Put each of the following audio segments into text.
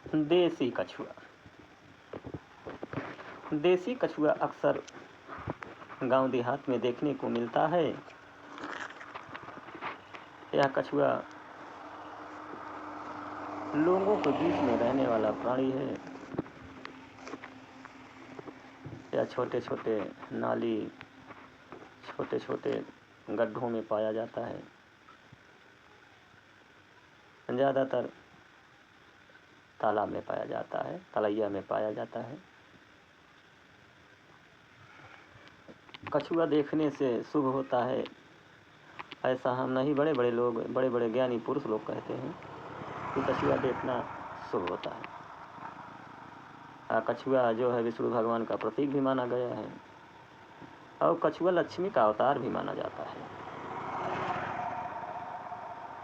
देसी कछुआ। देसी कछुआ अक्सर गांव देहात में देखने को मिलता है। यह कछुआ लोगों के बीच में रहने वाला प्राणी है। यह छोटे छोटे नाली, छोटे छोटे गड्ढों में पाया जाता है। ज़्यादातर तालाब में पाया जाता है, तलैया में पाया जाता है। कछुआ देखने से शुभ होता है ऐसा हम नहीं, बड़े बड़े लोग, बड़े बड़े ज्ञानी पुरुष लोग कहते हैं कि कछुआ देखना शुभ होता है। कछुआ जो है विष्णु भगवान का प्रतीक भी माना गया है और कछुआ लक्ष्मी का अवतार भी माना जाता है।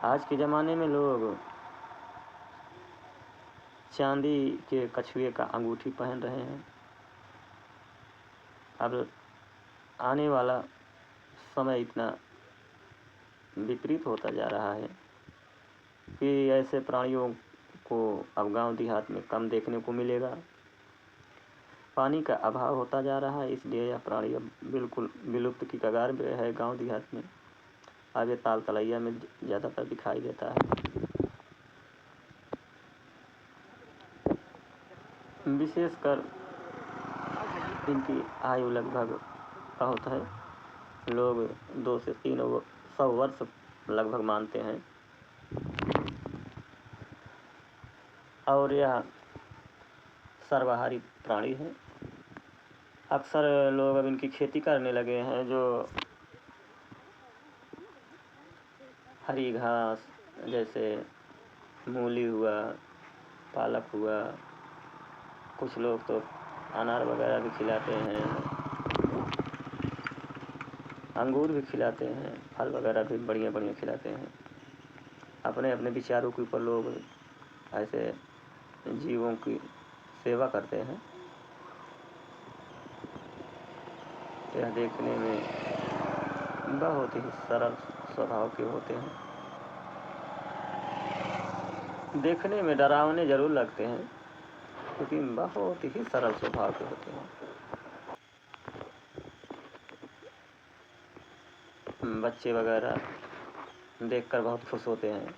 आज के ज़माने में लोग चांदी के कछुए का अंगूठी पहन रहे हैं। अब आने वाला समय इतना विपरीत होता जा रहा है कि ऐसे प्राणियों को अब गांव देहात में कम देखने को मिलेगा। पानी का अभाव होता जा रहा है, इसलिए यह प्राणी अब बिल्कुल विलुप्त की कगार पे है गांव देहात में। अब ये ताल तलैया में ज़्यादातर दिखाई देता है। विशेषकर इनकी आयु लगभग बहुत है। लोग 2 से 300 वर्ष लगभग मानते हैं और यह सर्वाहारी प्राणी है। अक्सर लोग अब इनकी खेती करने लगे हैं। जो हरी घास जैसे मूली हुआ, पालक हुआ, कुछ लोग तो अनार वगैरह भी खिलाते हैं, अंगूर भी खिलाते हैं, फल वगैरह भी बढ़िया बढ़िया खिलाते हैं। अपने अपने विचारों के ऊपर लोग ऐसे जीवों की सेवा करते हैं। यह देखने में बहुत ही सरल स्वभाव के होते हैं। देखने में डरावने जरूर लगते हैं क्योंकि बहुत ही सरल स्वभाव के होते हैं। बच्चे वगैरह देखकर बहुत खुश होते हैं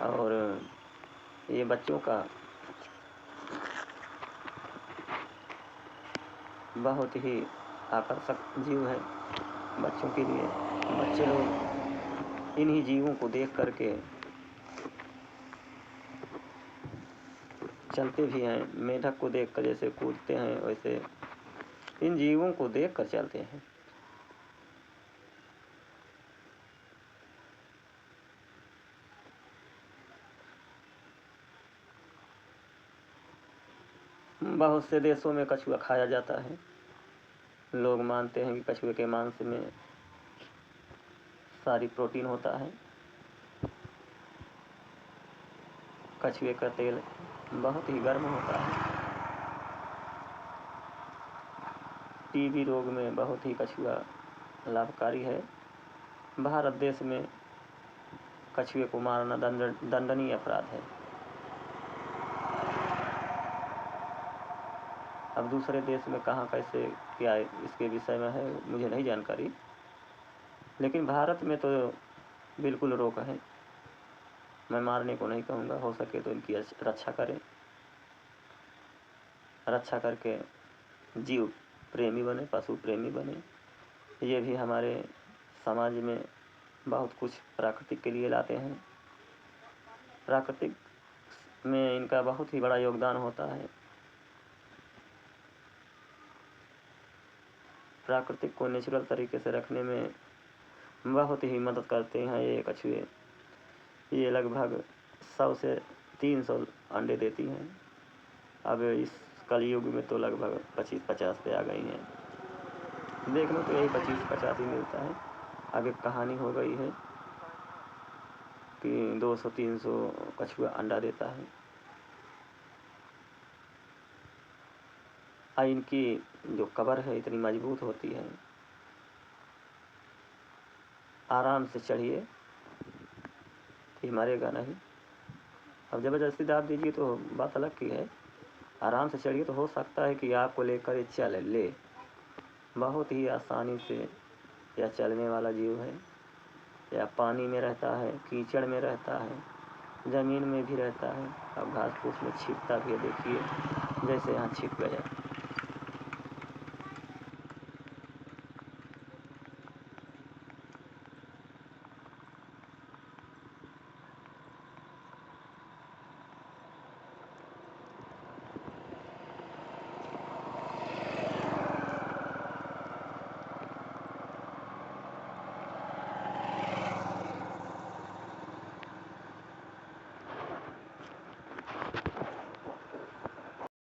और ये बच्चों का बहुत ही आकर्षक जीव है बच्चों के लिए। बच्चे लोग इन्हीं जीवों को देख करके चलते भी हैं। मेढक को देखकर जैसे कूदते हैं वैसे इन जीवों को देखकर चलते हैं। बहुत से देशों में कछुआ खाया जाता है। लोग मानते हैं कि कछुए के मांस में सारी प्रोटीन होता है। कछुए का तेल बहुत ही गर्म होता है। टीबी रोग में बहुत ही कछुआ लाभकारी है। भारत देश में कछुए को मारना दंडनीय अपराध है। अब दूसरे देश में कहाँ कैसे क्या इसके विषय में है मुझे नहीं जानकारी, लेकिन भारत में तो बिल्कुल रोक है। मैं मारने को नहीं कहूँगा, हो सके तो इनकी रक्षा करें, रक्षा करके जीव प्रेमी बने, पशु प्रेमी बने। ये भी हमारे समाज में बहुत कुछ प्राकृतिक के लिए लाते हैं। प्राकृतिक में इनका बहुत ही बड़ा योगदान होता है। प्राकृतिक को नेचुरल तरीके से रखने में बहुत ही मदद करते हैं ये कछुए। ये लगभग 100 से 300 अंडे देती हैं। अब इस कलयुग में तो लगभग 25-50 पे आ गई हैं। देखने तो यही 25-50 ही मिलता है। आगे कहानी हो गई है कि 200-300 कछुआ अंडा देता है। इनकी जो कबर है इतनी मजबूत होती है, आराम से चढ़िए, ये मरेगा नहीं अब ज़बरदस्ती दाब दीजिए तो बात अलग की है। आराम से चढ़िए तो हो सकता है कि आपको लेकर ये चल ले। बहुत ही आसानी से यह चलने वाला जीव है। या पानी में रहता है, कीचड़ में रहता है, ज़मीन में भी रहता है। अब घास फूस में छिपता भी है, देखिए जैसे यहाँ छिप गया।